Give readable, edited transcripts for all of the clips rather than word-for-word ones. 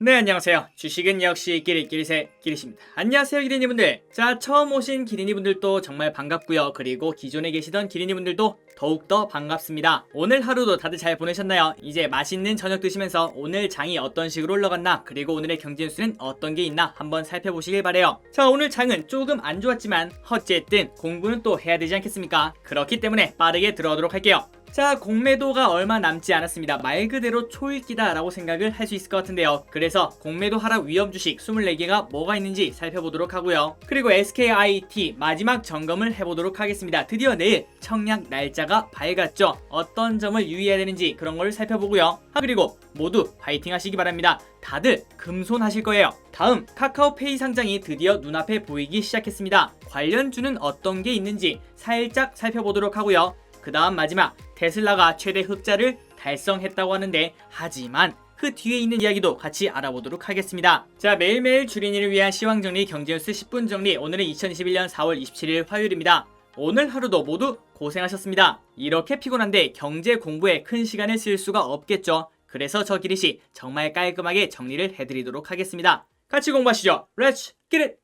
네, 안녕하세요. 주식은 역시 끼리끼리새 끼리십니다. 안녕하세요, 기린이분들. 자, 처음 오신 기린이분들도 정말 반갑고요. 그리고 기존에 계시던 기린이분들도 더욱더 반갑습니다. 오늘 하루도 다들 잘 보내셨나요? 이제 맛있는 저녁 드시면서 오늘 장이 어떤 식으로 흘러갔나, 그리고 오늘의 경제 뉴스는 어떤 게 있나 한번 살펴보시길 바래요. 자, 오늘 장은 조금 안 좋았지만 어쨌든 공부는 또 해야 되지 않겠습니까? 그렇기 때문에 빠르게 들어가도록 할게요. 자, 공매도가 얼마 남지 않았습니다. 말 그대로 초읽기다 라고 생각을 할 수 있을 것 같은데요. 그래서 공매도 하락 위험 주식 24개가 뭐가 있는지 살펴보도록 하고요. 그리고 SKIT 마지막 점검을 해보도록 하겠습니다. 드디어 내일 청약 날짜가 밝았죠. 어떤 점을 유의해야 되는지 그런 걸 살펴보고요. 그리고 모두 파이팅 하시기 바랍니다. 다들 금손하실 거예요. 다음, 카카오페이 상장이 드디어 눈앞에 보이기 시작했습니다. 관련주는 어떤 게 있는지 살짝 살펴보도록 하고요. 그 다음 마지막, 테슬라가 최대 흑자를 달성했다고 하는데, 하지만 그 뒤에 있는 이야기도 같이 알아보도록 하겠습니다. 자, 매일매일 주린이를 위한 시황정리 경제뉴스 10분 정리. 오늘은 2021년 4월 27일 화요일입니다. 오늘 하루도 모두 고생하셨습니다. 이렇게 피곤한데 경제 공부에 큰 시간을 쓸 수가 없겠죠. 그래서 저 기릿이 정말 깔끔하게 정리를 해드리도록 하겠습니다. 같이 공부하시죠. Let's get it!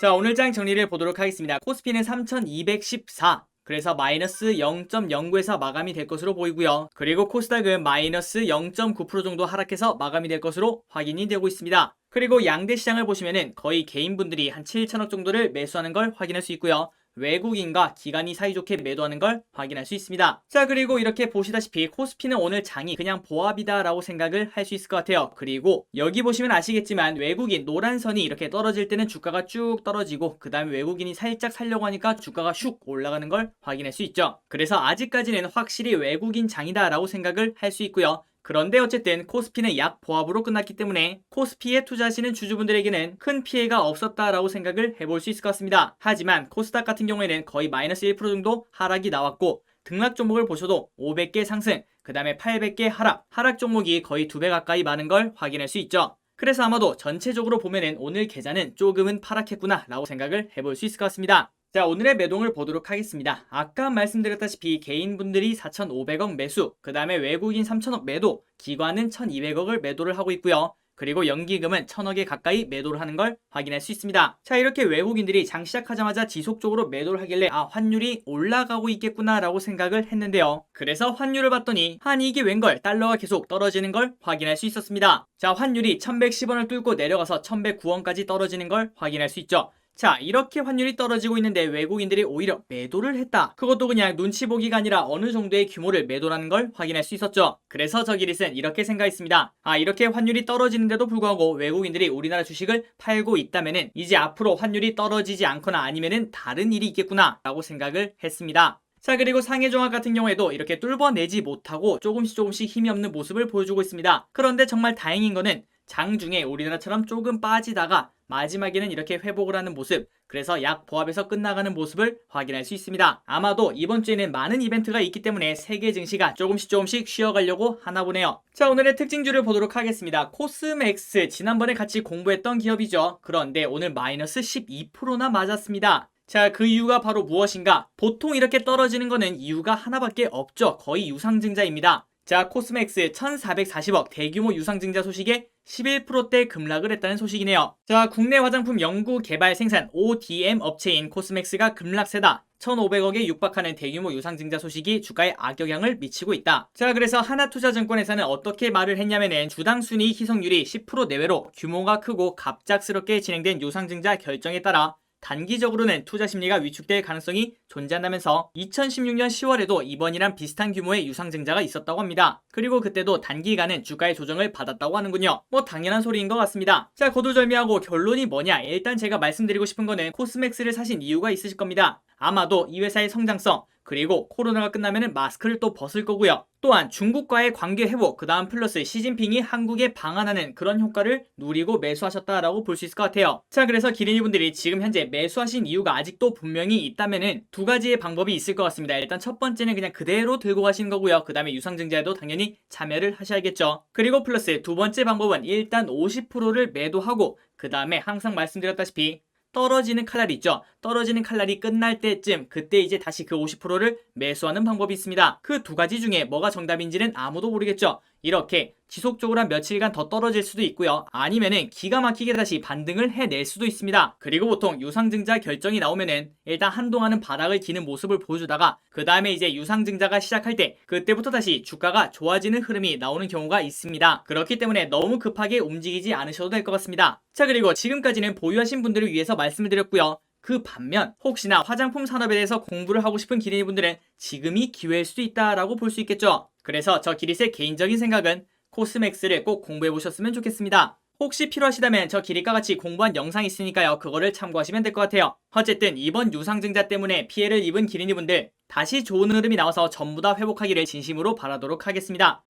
자, 오늘 장 정리를 보도록 하겠습니다. 코스피는 3214, 그래서 마이너스 0.09에서 마감이 될 것으로 보이고요. 그리고 코스닥은 마이너스 0.9% 정도 하락해서 마감이 될 것으로 확인이 되고 있습니다. 그리고 양대 시장을 보시면은 거의 개인분들이 한 7천억 정도를 매수하는 걸 확인할 수 있고요. 외국인과 기관이 사이좋게 매도하는 걸 확인할 수 있습니다. 자, 그리고 이렇게 보시다시피 코스피는 오늘 장이 그냥 보합이다 라고 생각을 할 수 있을 것 같아요. 그리고 여기 보시면 아시겠지만 외국인 노란선이 이렇게 떨어질 때는 주가가 쭉 떨어지고, 그 다음에 외국인이 살짝 살려고 하니까 주가가 슉 올라가는 걸 확인할 수 있죠. 그래서 아직까지는 확실히 외국인 장이다 라고 생각을 할 수 있고요. 그런데 어쨌든 코스피는 약 보합으로 끝났기 때문에 코스피에 투자하시는 주주분들에게는 큰 피해가 없었다라고 생각을 해볼 수 있을 것 같습니다. 하지만 코스닥 같은 경우에는 거의 마이너스 1% 정도 하락이 나왔고, 등락 종목을 보셔도 500개 상승, 그 다음에 800개 하락 종목이 거의 2배 가까이 많은 걸 확인할 수 있죠. 그래서 아마도 전체적으로 보면은 오늘 계좌는 조금은 파랗겠구나 라고 생각을 해볼 수 있을 것 같습니다. 자, 오늘의 매동을 보도록 하겠습니다. 아까 말씀드렸다시피 개인분들이 4,500억 매수, 그 다음에 외국인 3,000억 매도, 기관은 1,200억을 매도를 하고 있고요. 그리고 연기금은 1,000억에 가까이 매도를 하는 걸 확인할 수 있습니다. 자, 이렇게 외국인들이 장 시작하자마자 지속적으로 매도를 하길래 환율이 올라가고 있겠구나 라고 생각을 했는데요. 그래서 환율을 봤더니 이게 웬걸 달러가 계속 떨어지는 걸 확인할 수 있었습니다. 자, 환율이 1110원을 뚫고 내려가서 1109원까지 떨어지는 걸 확인할 수 있죠. 자, 이렇게 환율이 떨어지고 있는데 외국인들이 오히려 매도를 했다. 그것도 그냥 눈치 보기가 아니라 어느 정도의 규모를 매도라는 걸 확인할 수 있었죠. 그래서 저 기릿은 이렇게 생각했습니다. 이렇게 환율이 떨어지는데도 불구하고 외국인들이 우리나라 주식을 팔고 있다면은 이제 앞으로 환율이 떨어지지 않거나 아니면은 다른 일이 있겠구나 라고 생각을 했습니다. 자, 그리고 상해종합 같은 경우에도 이렇게 뚫어내지 못하고 조금씩 힘이 없는 모습을 보여주고 있습니다. 그런데 정말 다행인 거는 장중에 우리나라처럼 조금 빠지다가 마지막에는 이렇게 회복을 하는 모습, 그래서 약 보합에서 끝나가는 모습을 확인할 수 있습니다. 아마도 이번 주에는 많은 이벤트가 있기 때문에 세계 증시가 조금씩 쉬어가려고 하나 보네요. 자, 오늘의 특징주를 보도록 하겠습니다. 코스맥스, 지난번에 같이 공부했던 기업이죠. 그런데 오늘 마이너스 12%나 맞았습니다. 자, 그 이유가 바로 무엇인가? 보통 이렇게 떨어지는 거는 이유가 하나밖에 없죠. 거의 유상증자입니다. 자, 코스맥스 1,440억 대규모 유상증자 소식에 11%대 급락을 했다는 소식이네요. 자, 국내 화장품 연구 개발 생산 ODM 업체인 코스맥스가 급락세다. 1,500억에 육박하는 대규모 유상증자 소식이 주가에 악영향을 미치고 있다. 자, 그래서 하나투자증권에서는 어떻게 말을 했냐면은 주당 순이익 희석률이 10% 내외로 규모가 크고 갑작스럽게 진행된 유상증자 결정에 따라 단기적으로는 투자 심리가 위축될 가능성이 존재한다면서 2016년 10월에도 이번이랑 비슷한 규모의 유상증자가 있었다고 합니다. 그리고 그때도 단기간은 주가의 조정을 받았다고 하는군요. 뭐 당연한 소리인 것 같습니다. 자, 거두절미하고 결론이 뭐냐? 일단 제가 말씀드리고 싶은 거는 코스맥스를 사신 이유가 있으실 겁니다. 아마도 이 회사의 성장성, 그리고 코로나가 끝나면 마스크를 또 벗을 거고요. 또한 중국과의 관계 회복, 그 다음 플러스 시진핑이 한국에 방한하는 그런 효과를 누리고 매수하셨다라고 볼 수 있을 것 같아요. 자, 그래서 기린이분들이 지금 현재 매수하신 이유가 아직도 분명히 있다면은 두 가지의 방법이 있을 것 같습니다. 일단 첫 번째는 그냥 그대로 들고 가시는 거고요. 그 다음에 유상증자에도 당연히 참여를 하셔야겠죠. 그리고 플러스 두 번째 방법은 일단 50%를 매도하고, 그 다음에 항상 말씀드렸다시피 떨어지는 칼날이 있죠. 떨어지는 칼날이 끝날 때쯤, 그때 이제 다시 그 50%를 매수하는 방법이 있습니다. 그 두 가지 중에 뭐가 정답인지는 아무도 모르겠죠. 이렇게 지속적으로 한 며칠간 더 떨어질 수도 있고요. 아니면은 기가 막히게 다시 반등을 해낼 수도 있습니다. 그리고 보통 유상증자 결정이 나오면은 일단 한동안은 바닥을 기는 모습을 보여주다가 그 다음에 이제 유상증자가 시작할 때 그때부터 다시 주가가 좋아지는 흐름이 나오는 경우가 있습니다. 그렇기 때문에 너무 급하게 움직이지 않으셔도 될 것 같습니다. 자, 그리고 지금까지는 보유하신 분들을 위해서 말씀을 드렸고요. 그 반면 혹시나 화장품 산업에 대해서 공부를 하고 싶은 기린이분들은 지금이 기회일 수도 있다라고 볼 수 있겠죠. 그래서 저 기릿의 개인적인 생각은 코스맥스를 꼭 공부해 보셨으면 좋겠습니다. 혹시 필요하시다면 저 기릿과 같이 공부한 영상이 있으니까요. 그거를 참고하시면 될 것 같아요. 어쨌든 이번 유상증자 때문에 피해를 입은 기린이분들 다시 좋은 흐름이 나와서 전부 다 회복하기를 진심으로 바라도록 하겠습니다.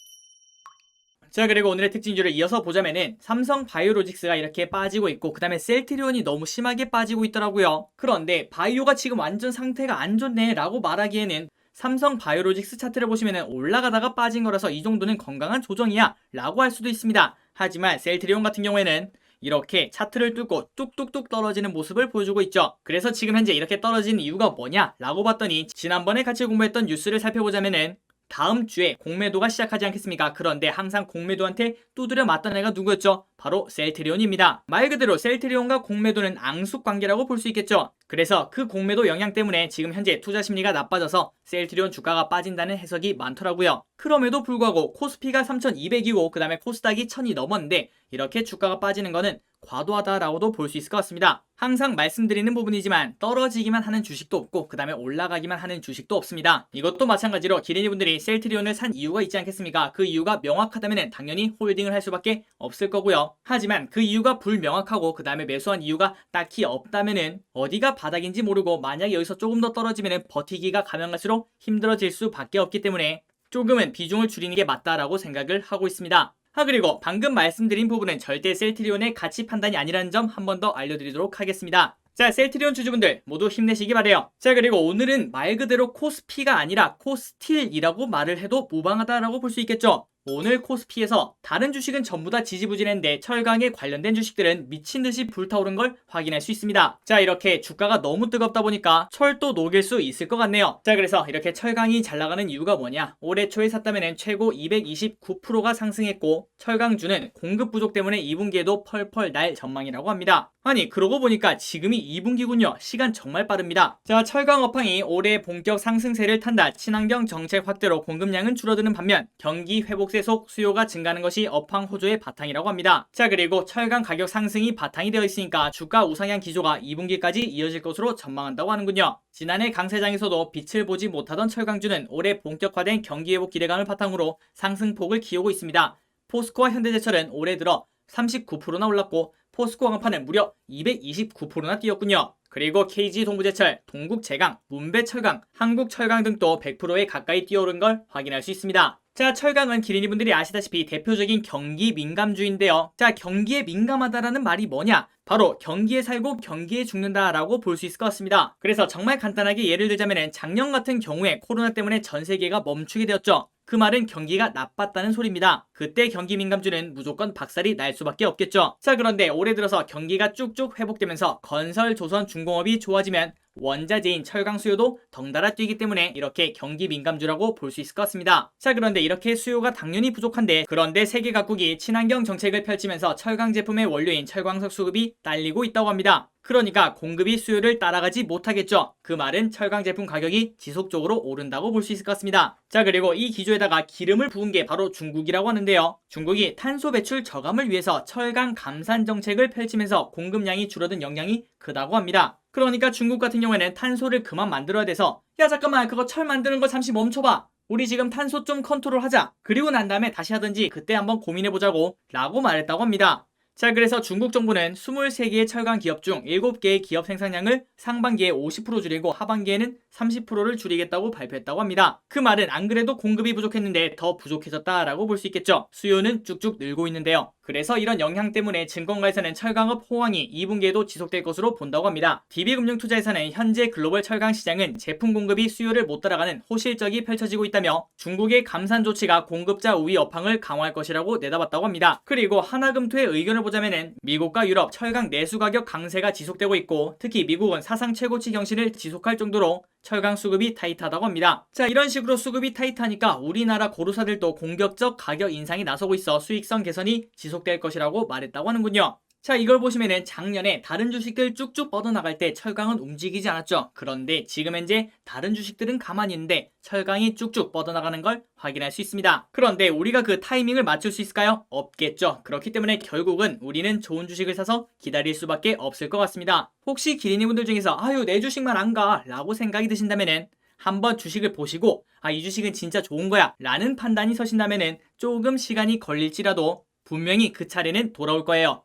자, 그리고 오늘의 특징주를 이어서 보자면은 삼성바이오로직스가 이렇게 빠지고 있고 그 다음에 셀트리온이 너무 심하게 빠지고 있더라고요. 그런데 바이오가 지금 완전 상태가 안 좋네 라고 말하기에는 삼성바이오로직스 차트를 보시면은 올라가다가 빠진 거라서 이 정도는 건강한 조정이야 라고 할 수도 있습니다. 하지만 셀트리온 같은 경우에는 이렇게 차트를 뚫고 뚝뚝뚝 떨어지는 모습을 보여주고 있죠. 그래서 지금 현재 이렇게 떨어진 이유가 뭐냐 라고 봤더니 지난번에 같이 공부했던 뉴스를 살펴보자면은 다음 주에 공매도가 시작하지 않겠습니까? 그런데 항상 공매도한테 두드려 맞던 애가 누구였죠? 바로 셀트리온입니다. 말 그대로 셀트리온과 공매도는 앙숙 관계라고 볼 수 있겠죠. 그래서 그 공매도 영향 때문에 지금 현재 투자 심리가 나빠져서 셀트리온 주가가 빠진다는 해석이 많더라고요. 그럼에도 불구하고 코스피가 3200이고 그 다음에 코스닥이 1000이 넘었는데 이렇게 주가가 빠지는 거는 과도하다라고도 볼 수 있을 것 같습니다. 항상 말씀드리는 부분이지만 떨어지기만 하는 주식도 없고 그 다음에 올라가기만 하는 주식도 없습니다. 이것도 마찬가지로 기린이분들이 셀트리온을 산 이유가 있지 않겠습니까? 그 이유가 명확하다면 당연히 홀딩을 할 수밖에 없을 거고요. 하지만 그 이유가 불명확하고 그 다음에 매수한 이유가 딱히 없다면은 어디가 바닥인지 모르고 만약 여기서 조금 더 떨어지면은 버티기가 가면 갈수록 힘들어질 수밖에 없기 때문에 조금은 비중을 줄이는 게 맞다라고 생각을 하고 있습니다. 그리고 방금 말씀드린 부분은 절대 셀트리온의 가치 판단이 아니라는 점 한 번 더 알려드리도록 하겠습니다. 자, 셀트리온 주주분들 모두 힘내시기 바래요. 자, 그리고 오늘은 말 그대로 코스피가 아니라 코스틸이라고 말을 해도 무방하다라고 볼 수 있겠죠. 오늘 코스피에서 다른 주식은 전부 다 지지부진했는데 철강에 관련된 주식들은 미친듯이 불타오른 걸 확인할 수 있습니다. 자, 이렇게 주가가 너무 뜨겁다 보니까 철도 녹일 수 있을 것 같네요. 자, 그래서 이렇게 철강이 잘 나가는 이유가 뭐냐? 올해 초에 샀다면 최고 229%가 상승했고 철강주는 공급 부족 때문에 2분기에도 펄펄 날 전망이라고 합니다. 아니, 그러고 보니까 지금이 2분기군요. 시간 정말 빠릅니다. 자, 철강 업황이 올해 본격 상승세를 탄다. 친환경 정책 확대로 공급량은 줄어드는 반면 경기 회복세 속 수요가 증가하는 것이 업황 호조의 바탕이라고 합니다. 자, 그리고 철강 가격 상승이 바탕이 되어 있으니까 주가 우상향 기조가 2분기까지 이어질 것으로 전망한다고 하는군요. 지난해 강세장에서도 빛을 보지 못하던 철강주는 올해 본격화된 경기 회복 기대감을 바탕으로 상승폭을 키우고 있습니다. 포스코와 현대제철은 올해 들어 39%나 올랐고 포스코 강판은 무려 229%나 뛰었군요. 그리고 KG 동부제철, 동국제강, 문배철강, 한국철강 등도 100%에 가까이 뛰어오른 걸 확인할 수 있습니다. 자, 철강은 기린이분들이 아시다시피 대표적인 경기 민감주인데요. 자, 경기에 민감하다라는 말이 뭐냐? 바로 경기에 살고 경기에 죽는다라고 볼 수 있을 것 같습니다. 그래서 정말 간단하게 예를 들자면 작년 같은 경우에 코로나 때문에 전 세계가 멈추게 되었죠. 그 말은 경기가 나빴다는 소리입니다. 그때 경기 민감주는 무조건 박살이 날 수밖에 없겠죠. 자, 그런데 올해 들어서 경기가 쭉쭉 회복되면서 건설, 조선, 중공업이 좋아지면 원자재인 철강 수요도 덩달아 뛰기 때문에 이렇게 경기 민감주라고 볼 수 있을 것 같습니다. 자, 그런데 이렇게 수요가 당연히 부족한데 그런데 세계 각국이 친환경 정책을 펼치면서 철강 제품의 원료인 철광석 수급이 딸리고 있다고 합니다. 그러니까 공급이 수요를 따라가지 못하겠죠. 그 말은 철강 제품 가격이 지속적으로 오른다고 볼 수 있을 것 같습니다. 자, 그리고 이 기조에다가 기름을 부은 게 바로 중국이라고 하는데요. 중국이 탄소 배출 저감을 위해서 철강 감산 정책을 펼치면서 공급량이 줄어든 영향이 크다고 합니다. 그러니까 중국 같은 경우에는 탄소를 그만 만들어야 돼서 야, 잠깐만, 그거 철 만드는 거 잠시 멈춰봐. 우리 지금 탄소 좀 컨트롤하자. 그리고 난 다음에 다시 하든지 그때 한번 고민해보자고 라고 말했다고 합니다. 자, 그래서 중국 정부는 23개의 철강 기업 중 7개의 기업 생산량을 상반기에 50% 줄이고 하반기에는 30%를 줄이겠다고 발표했다고 합니다. 그 말은 안 그래도 공급이 부족했는데 더 부족해졌다라고 볼 수 있겠죠. 수요는 쭉쭉 늘고 있는데요. 그래서 이런 영향 때문에 증권가에서는 철강업 호황이 2분기에도 지속될 것으로 본다고 합니다. DB금융투자에서는 현재 글로벌 철강 시장은 제품 공급이 수요를 못 따라가는 호실적이 펼쳐지고 있다며 중국의 감산 조치가 공급자 우위 업황을 강화할 것이라고 내다봤다고 합니다. 그리고 하나금토의 의견을 보자면은 미국과 유럽 철강 내수 가격 강세가 지속되고 있고 특히 미국은 사상 최고치 경신을 지속할 정도로 철강 수급이 타이트하다고 합니다. 자, 이런 식으로 수급이 타이트하니까 우리나라 고루사들도 공격적 가격 인상이 나서고 있어 수익성 개선이 지속될 것이라고 말했다고 하는군요. 자, 이걸 보시면은 작년에 다른 주식들 쭉쭉 뻗어나갈 때 철강은 움직이지 않았죠. 그런데 지금 현재 다른 주식들은 가만히 있는데 철강이 쭉쭉 뻗어나가는 걸 확인할 수 있습니다. 그런데 우리가 그 타이밍을 맞출 수 있을까요? 없겠죠. 그렇기 때문에 결국은 우리는 좋은 주식을 사서 기다릴 수밖에 없을 것 같습니다. 혹시 기린이분들 중에서 아유 내 주식만 안 가 라고 생각이 드신다면은 한번 주식을 보시고 이 주식은 진짜 좋은 거야 라는 판단이 서신다면은 조금 시간이 걸릴지라도 분명히 그 차례는 돌아올 거예요.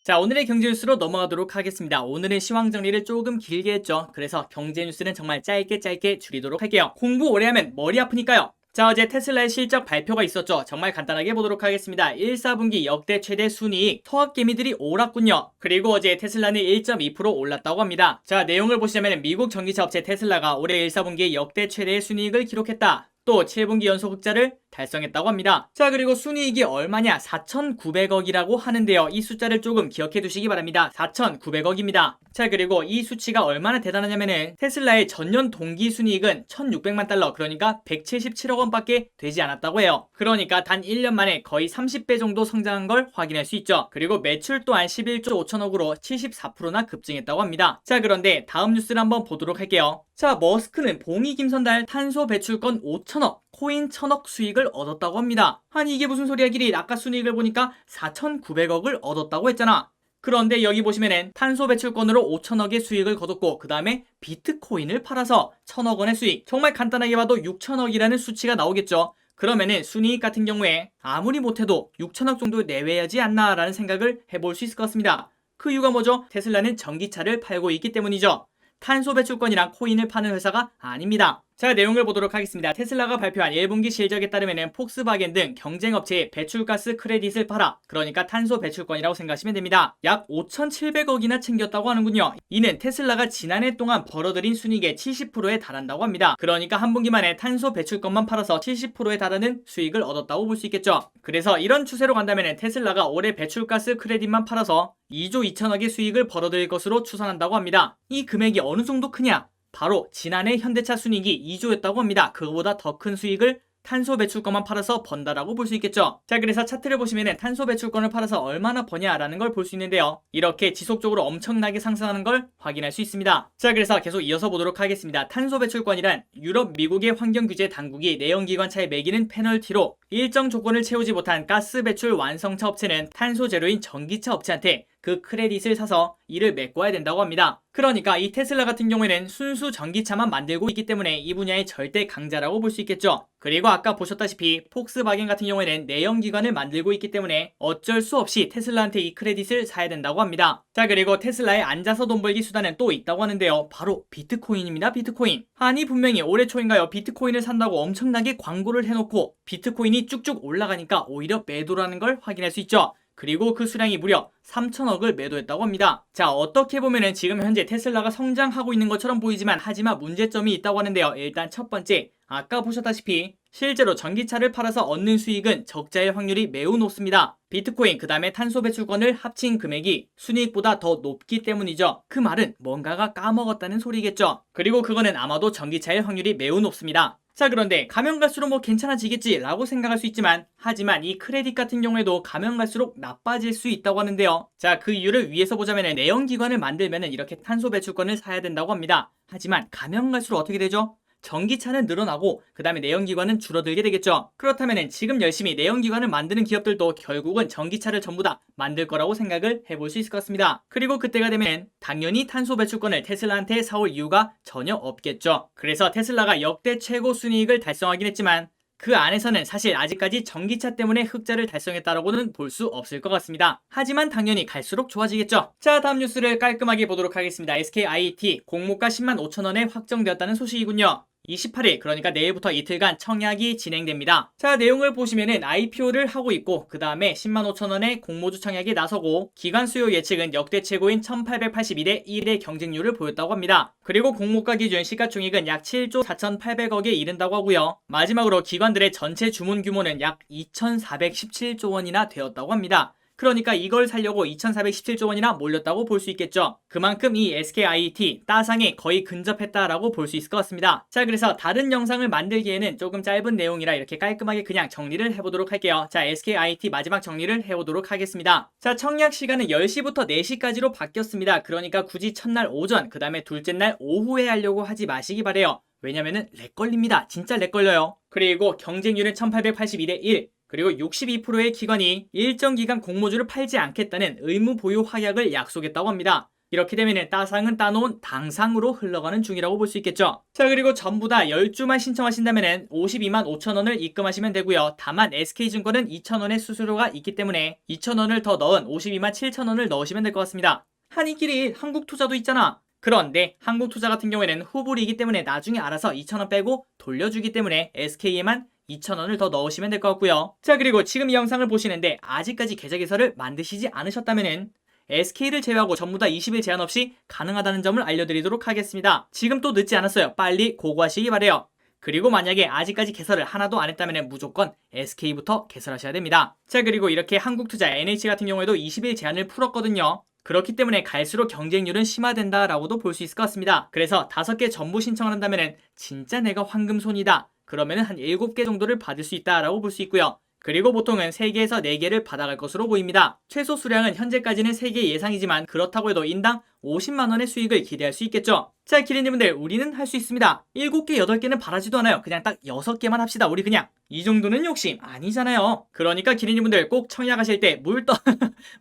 자, 오늘의 경제 뉴스로 넘어가도록 하겠습니다. 오늘은 시황 정리를 조금 길게 했죠. 그래서 경제 뉴스는 정말 짧게 줄이도록 할게요. 공부 오래 하면 머리 아프니까요. 자, 어제 테슬라의 실적 발표가 있었죠. 정말 간단하게 보도록 하겠습니다. 1, 4분기 역대 최대 순이익, 토합개미들이 오랐군요. 그리고 어제 테슬라는 1.2% 올랐다고 합니다. 자, 내용을 보시자면 미국 전기차 업체 테슬라가 올해 1, 4분기 역대 최대의 순이익을 기록했다. 또 7분기 연속 흑자를 달성했다고 합니다. 자, 그리고 순이익이 얼마냐? 4,900억이라고 하는데요. 이 숫자를 조금 기억해 두시기 바랍니다. 4,900억입니다. 자, 그리고 이 수치가 얼마나 대단하냐면은 테슬라의 전년 동기 순이익은 1,600만 달러, 그러니까 177억 원밖에 되지 않았다고 해요. 그러니까 단 1년 만에 거의 30배 정도 성장한 걸 확인할 수 있죠. 그리고 매출 또한 11조 5천억으로 74%나 급증했다고 합니다. 자, 그런데 다음 뉴스를 한번 보도록 할게요. 자, 머스크는 봉이 김선달 탄소 배출권 5천억, 코인 1,000억 수익을 얻었다고 합니다. 아니 이게 무슨 소리야 기린? 아까 순이익을 보니까 4,900억을 얻었다고 했잖아. 그런데 여기 보시면은 탄소 배출권으로 5천억의 수익을 거뒀고 그 다음에 비트코인을 팔아서 1,000억 원의 수익. 정말 간단하게 봐도 6천억이라는 수치가 나오겠죠. 그러면은 순이익 같은 경우에 아무리 못해도 6천억 정도 내외야지 않나 라는 생각을 해볼 수 있을 것 같습니다. 그 이유가 뭐죠? 테슬라는 전기차를 팔고 있기 때문이죠. 탄소 배출권이랑 코인을 파는 회사가 아닙니다. 자, 내용을 보도록 하겠습니다. 테슬라가 발표한 1분기 실적에 따르면 폭스바겐 등 경쟁업체에 배출가스 크레딧을 팔아, 그러니까 탄소 배출권이라고 생각하시면 됩니다. 약 5,700억이나 챙겼다고 하는군요. 이는 테슬라가 지난해 동안 벌어들인 순이익의 70%에 달한다고 합니다. 그러니까 한 분기 만에 탄소 배출권만 팔아서 70%에 달하는 수익을 얻었다고 볼 수 있겠죠. 그래서 이런 추세로 간다면 테슬라가 올해 배출가스 크레딧만 팔아서 2조 2천억의 수익을 벌어들일 것으로 추산한다고 합니다. 이 금액이 어느 정도 크냐? 바로 지난해 현대차 순이익이 2조였다고 합니다. 그거보다 더 큰 수익을 탄소 배출권만 팔아서 번다라고 볼 수 있겠죠. 자, 그래서 차트를 보시면 탄소 배출권을 팔아서 얼마나 버냐라는 걸 볼 수 있는데요. 이렇게 지속적으로 엄청나게 상승하는 걸 확인할 수 있습니다. 자, 그래서 계속 이어서 보도록 하겠습니다. 탄소 배출권이란 유럽, 미국의 환경규제 당국이 내연기관차에 매기는 페널티로 일정 조건을 채우지 못한 가스 배출 완성차 업체는 탄소 제로인 전기차 업체한테 그 크레딧을 사서 이를 메꿔야 된다고 합니다. 그러니까 이 테슬라 같은 경우에는 순수 전기차만 만들고 있기 때문에 이 분야의 절대 강자라고 볼 수 있겠죠. 그리고 아까 보셨다시피 폭스바겐 같은 경우에는 내연기관을 만들고 있기 때문에 어쩔 수 없이 테슬라한테 이 크레딧을 사야 된다고 합니다. 자, 그리고 테슬라의 앉아서 돈 벌기 수단은 또 있다고 하는데요. 바로 비트코인입니다. 비트코인. 아니 분명히 올해 초인가요? 비트코인을 산다고 엄청나게 광고를 해놓고 비트코인이 쭉쭉 올라가니까 오히려 매도라는 걸 확인할 수 있죠. 그리고 그 수량이 무려 3천억을 매도했다고 합니다. 자, 어떻게 보면은 지금 현재 테슬라가 성장하고 있는 것처럼 보이지만 하지만 문제점이 있다고 하는데요. 일단 첫 번째, 아까 보셨다시피 실제로 전기차를 팔아서 얻는 수익은 적자의 확률이 매우 높습니다. 비트코인 그 다음에 탄소 배출권을 합친 금액이 순이익보다 더 높기 때문이죠. 그 말은 뭔가가 까먹었다는 소리겠죠. 그리고 그거는 아마도 전기차의 확률이 매우 높습니다. 자, 그런데 가면 갈수록 뭐 괜찮아지겠지 라고 생각할 수 있지만 하지만 이 크레딧 같은 경우에도 가면 갈수록 나빠질 수 있다고 하는데요. 자, 그 이유를 위해서 보자면 내연기관을 만들면 이렇게 탄소 배출권을 사야 된다고 합니다. 하지만 가면 갈수록 어떻게 되죠? 전기차는 늘어나고 그 다음에 내연기관은 줄어들게 되겠죠. 그렇다면 지금 열심히 내연기관을 만드는 기업들도 결국은 전기차를 전부 다 만들 거라고 생각을 해볼 수 있을 것 같습니다. 그리고 그때가 되면 당연히 탄소 배출권을 테슬라한테 사올 이유가 전혀 없겠죠. 그래서 테슬라가 역대 최고 순이익을 달성하긴 했지만 그 안에서는 사실 아직까지 전기차 때문에 흑자를 달성했다라고는 볼 수 없을 것 같습니다. 하지만 당연히 갈수록 좋아지겠죠. 자, 다음 뉴스를 깔끔하게 보도록 하겠습니다. SKIT 공모가 10만 5천 원에 확정되었다는 소식이군요. 28일 그러니까 내일부터 이틀간 청약이 진행됩니다. 자, 내용을 보시면은 IPO를 하고 있고 그 다음에 10만 5천 원의 공모주 청약에 나서고 기관 수요 예측은 역대 최고인 1881대 1의 경쟁률을 보였다고 합니다. 그리고 공모가 기준 시가총액은 약 7조 4,800억에 이른다고 하고요. 마지막으로 기관들의 전체 주문 규모는 약 2,417조 원이나 되었다고 합니다. 그러니까 이걸 살려고 2417조 원이나 몰렸다고 볼 수 있겠죠. 그만큼 이 SKIT 따상에 거의 근접했다라고 볼 수 있을 것 같습니다. 자, 그래서 다른 영상을 만들기에는 조금 짧은 내용이라 이렇게 깔끔하게 그냥 정리를 해보도록 할게요. 자, SKIT 마지막 정리를 해보도록 하겠습니다. 자, 청약 시간은 10시부터 4시까지로 바뀌었습니다. 그러니까 굳이 첫날 오전, 그 다음에 둘째 날 오후에 하려고 하지 마시기 바래요. 왜냐면은 렉 걸립니다. 진짜 렉 걸려요. 그리고 경쟁률은 1882대 1. 그리고 62%의 기관이 일정 기간 공모주를 팔지 않겠다는 의무 보유 확약을 약속했다고 합니다. 이렇게 되면 따상은 따놓은 당상으로 흘러가는 중이라고 볼 수 있겠죠. 자, 그리고 전부 다 10주만 신청하신다면 52만 5천 원을 입금하시면 되고요. 다만 SK증권은 2천 원의 수수료가 있기 때문에 2천 원을 더 넣은 52만 7천 원을 넣으시면 될 것 같습니다. 한이끼리 한국투자도 있잖아. 그런데 한국투자 같은 경우에는 후불이기 때문에 나중에 알아서 2,000원 빼고 돌려주기 때문에 SK에만 2,000원을 더 넣으시면 될 것 같고요. 자, 그리고 지금 이 영상을 보시는데 아직까지 계좌 개설을 만드시지 않으셨다면 SK를 제외하고 전부 다 20일 제한 없이 가능하다는 점을 알려드리도록 하겠습니다. 지금 또 늦지 않았어요. 빨리 고고하시기 바래요. 그리고 만약에 아직까지 개설을 하나도 안 했다면 무조건 SK부터 개설하셔야 됩니다. 자, 그리고 이렇게 한국투자 NH 같은 경우에도 20일 제한을 풀었거든요. 그렇기 때문에 갈수록 경쟁률은 심화된다라고도 볼 수 있을 것 같습니다. 그래서 5개 전부 신청을 한다면 진짜 내가 황금손이다. 그러면 한 7개 정도를 받을 수 있다라고 볼 수 있고요. 그리고 보통은 3개에서 4개를 받아갈 것으로 보입니다. 최소 수량은 현재까지는 3개 예상이지만 그렇다고 해도 인당 50만원의 수익을 기대할 수 있겠죠. 자, 기린님들 우리는 할 수 있습니다. 7개, 8개는 바라지도 않아요. 그냥 딱 6개만 합시다. 우리 그냥. 이 정도는 욕심 아니잖아요. 그러니까 기린님들 꼭 청약하실 때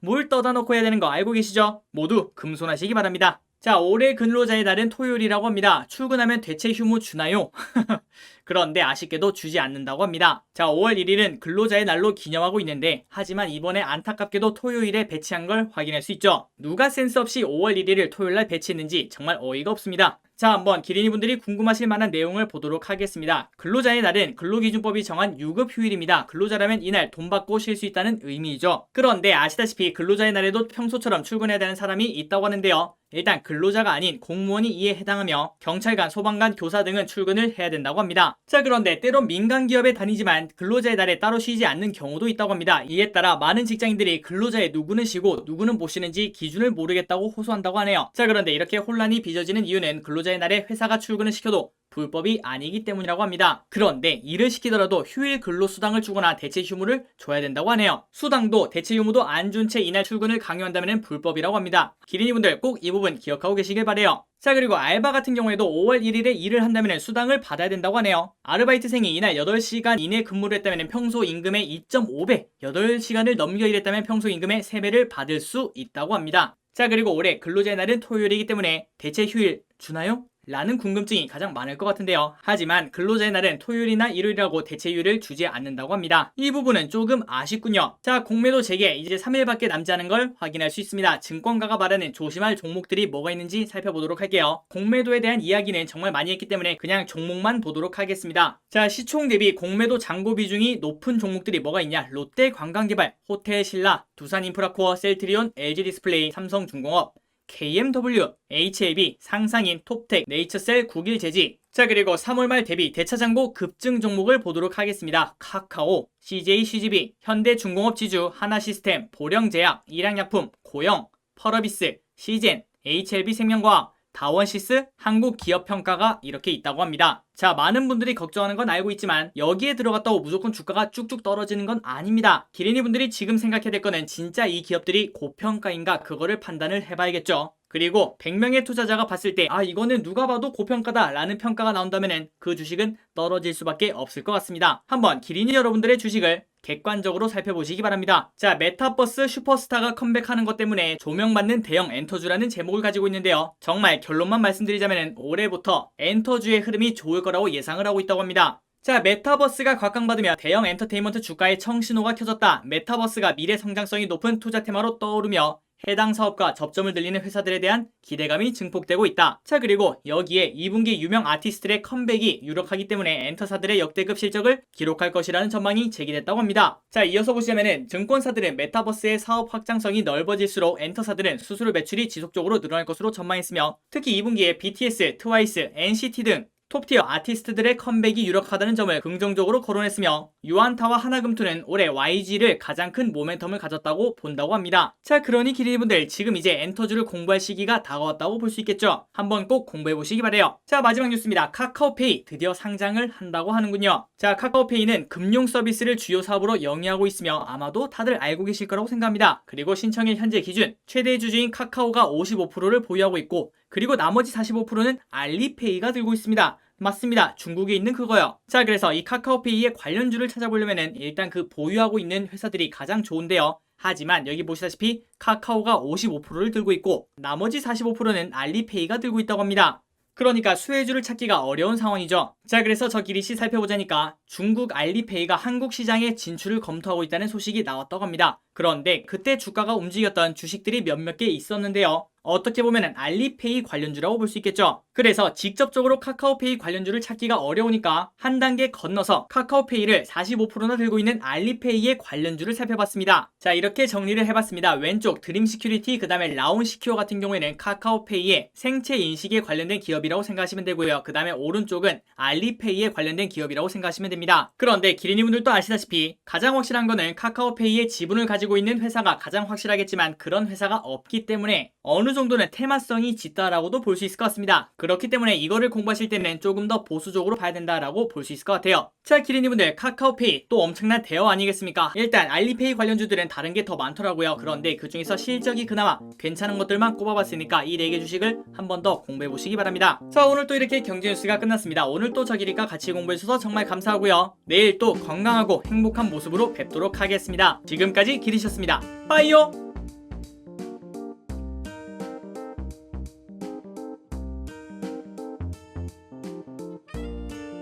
물 떠다 놓고 해야 되는 거 알고 계시죠? 모두 금손하시기 바랍니다. 자, 올해 근로자의 날은 토요일이라고 합니다. 출근하면 대체 휴무 주나요? 그런데 아쉽게도 주지 않는다고 합니다. 자, 5월 1일은 근로자의 날로 기념하고 있는데 하지만 이번에 안타깝게도 토요일에 배치한 걸 확인할 수 있죠. 누가 센스 없이 5월 1일을 토요일날 배치했는지 정말 어이가 없습니다. 자, 한번 기린이분들이 궁금하실 만한 내용을 보도록 하겠습니다. 근로자의 날은 근로기준법이 정한 유급 휴일입니다. 근로자라면 이날 돈 받고 쉴 수 있다는 의미이죠. 그런데 아시다시피 근로자의 날에도 평소처럼 출근해야 되는 사람이 있다고 하는데요. 일단 근로자가 아닌 공무원이 이에 해당하며 경찰관, 소방관, 교사 등은 출근을 해야 된다고 합니다. 자, 그런데 때론 민간 기업에 다니지만 근로자의 날에 따로 쉬지 않는 경우도 있다고 합니다. 이에 따라 많은 직장인들이 근로자의 누구는 쉬고 누구는 못 쉬는지 기준을 모르겠다고 호소한다고 하네요. 자, 그런데 이렇게 혼란이 빚어지는 이유는 근로자의 날에 회사가 출근을 시켜도 불법이 아니기 때문이라고 합니다. 그런데 일을 시키더라도 휴일 근로수당을 주거나 대체 휴무를 줘야 된다고 하네요. 수당도 대체 휴무도 안 준 채 이날 출근을 강요한다면 불법이라고 합니다. 기린이분들 꼭 이 부분 기억하고 계시길 바래요. 자, 그리고 알바 같은 경우에도 5월 1일에 일을 한다면 수당을 받아야 된다고 하네요. 아르바이트생이 이날 8시간 이내 근무를 했다면 평소 임금의 2.5배, 8시간을 넘겨 일했다면 평소 임금의 3배를 받을 수 있다고 합니다. 자, 그리고 올해 근로자의 날은 토요일이기 때문에 대체 휴일 주나요? 라는 궁금증이 가장 많을 것 같은데요. 하지만 근로자의 날은 토요일이나 일요일이라고 대체휴일을 주지 않는다고 합니다. 이 부분은 조금 아쉽군요. 자, 공매도 재개 이제 3일밖에 남지 않은 걸 확인할 수 있습니다. 증권가가 말하는 조심할 종목들이 뭐가 있는지 살펴보도록 할게요. 공매도에 대한 이야기는 정말 많이 했기 때문에 그냥 종목만 보도록 하겠습니다. 자, 시총 대비 공매도 잔고 비중이 높은 종목들이 뭐가 있냐? 롯데관광개발, 호텔신라, 두산인프라코어, 셀트리온, LG디스플레이, 삼성중공업, KMW, HAB, 상상인, 톱텍, 네이처셀, 국일제지. 자, 그리고 3월 말 대비 대차잔고 급증 종목을 보도록 하겠습니다. 카카오, CJCGV, 현대중공업지주, 하나시스템, 보령제약, 일양약품, 고영, 펄어비스, 시젠, HLB생명과학, 다원시스, 한국기업평가가 이렇게 있다고 합니다. 자, 많은 분들이 걱정하는 건 알고 있지만 여기에 들어갔다고 무조건 주가가 쭉쭉 떨어지는 건 아닙니다. 기린이 분들이 지금 생각해야 될 거는 진짜 이 기업들이 고평가인가 그거를 판단을 해봐야겠죠. 그리고 100명의 투자자가 봤을 때 이거는 누가 봐도 고평가다 라는 평가가 나온다면 그 주식은 떨어질 수밖에 없을 것 같습니다. 한번 기린이 여러분들의 주식을 객관적으로 살펴보시기 바랍니다. 자, 메타버스 슈퍼스타가 컴백하는 것 때문에 조명받는 대형 엔터주라는 제목을 가지고 있는데요. 정말 결론만 말씀드리자면 올해부터 엔터주의 흐름이 좋을 거라고 예상을 하고 있다고 합니다. 자, 메타버스가 곽강받으며 대형 엔터테인먼트 주가의 청신호가 켜졌다. 메타버스가 미래 성장성이 높은 투자 테마로 떠오르며 해당 사업과 접점을 들리는 회사들에 대한 기대감이 증폭되고 있다. 자, 그리고 여기에 2분기 유명 아티스트들의 컴백이 유력하기 때문에 엔터사들의 역대급 실적을 기록할 것이라는 전망이 제기됐다고 합니다. 자, 이어서 보시자면은 증권사들은 메타버스의 사업 확장성이 넓어질수록 엔터사들은 수수료 매출이 지속적으로 늘어날 것으로 전망했으며 특히 2분기에 BTS, 트와이스, NCT 등 톱티어 아티스트들의 컴백이 유력하다는 점을 긍정적으로 거론했으며 유안타와 하나금투는 올해 YG를 가장 큰 모멘텀을 가졌다고 본다고 합니다. 자, 그러니 기린이분들 지금 이제 엔터주를 공부할 시기가 다가왔다고 볼 수 있겠죠. 한번 꼭 공부해보시기 바래요. 자, 마지막 뉴스입니다. 카카오페이 드디어 상장을 한다고 하는군요. 자, 카카오페이는 금융 서비스를 주요 사업으로 영위하고 있으며 아마도 다들 알고 계실 거라고 생각합니다. 그리고 신청일 현재 기준 최대 주주인 카카오가 55%를 보유하고 있고, 그리고 나머지 45%는 알리페이가 들고 있습니다. 맞습니다. 중국에 있는 그거요. 자, 그래서 이 카카오페이의 관련주를 찾아보려면은 일단 그 보유하고 있는 회사들이 가장 좋은데요. 하지만 여기 보시다시피 카카오가 55%를 들고 있고 나머지 45%는 알리페이가 들고 있다고 합니다. 그러니까 수혜주를 찾기가 어려운 상황이죠. 자, 그래서 저 기리씨 살펴보자니까 중국 알리페이가 한국 시장에 진출을 검토하고 있다는 소식이 나왔다고 합니다. 그런데 그때 주가가 움직였던 주식들이 몇몇 개 있었는데요. 어떻게 보면 알리페이 관련주라고 볼 수 있겠죠. 그래서 직접적으로 카카오페이 관련주를 찾기가 어려우니까 한 단계 건너서 카카오페이를 45%나 들고 있는 알리페이의 관련주를 살펴봤습니다. 자, 이렇게 정리를 해봤습니다. 왼쪽 드림시큐리티, 그 다음에 라온시큐어 같은 경우에는 카카오페이의 생체 인식에 관련된 기업이라고 생각하시면 되고요. 그 다음에 오른쪽은 알리페이에 관련된 기업이라고 생각하시면 됩니다. 그런데 기린이분들도 아시다시피 가장 확실한 거는 카카오페이의 지분을 가지고 있는 회사가 가장 확실하겠지만 그런 회사가 없기 때문에 어느 정도는 테마성이 짙다라고도 볼 수 있을 것 같습니다. 그렇기 때문에 이거를 공부하실 때는 조금 더 보수적으로 봐야 된다라고 볼 수 있을 것 같아요. 자, 기린이분들 카카오페이 또 엄청난 대어 아니겠습니까? 일단 알리페이 관련주들은 다른 게 더 많더라고요. 그런데 그 중에서 실적이 그나마 괜찮은 것들만 꼽아봤으니까 이 4개 주식을 한 번 더 공부해 보시기 바랍니다. 자, 오늘 또 이렇게 경제 뉴스가 끝났습니다. 오늘 또 저기리과 같이 공부해 주셔서 정말 감사하고요. 내일 또 건강하고 행복한 모습으로 뵙도록 하겠습니다. 지금까지 기리셨습니다. 빠이요.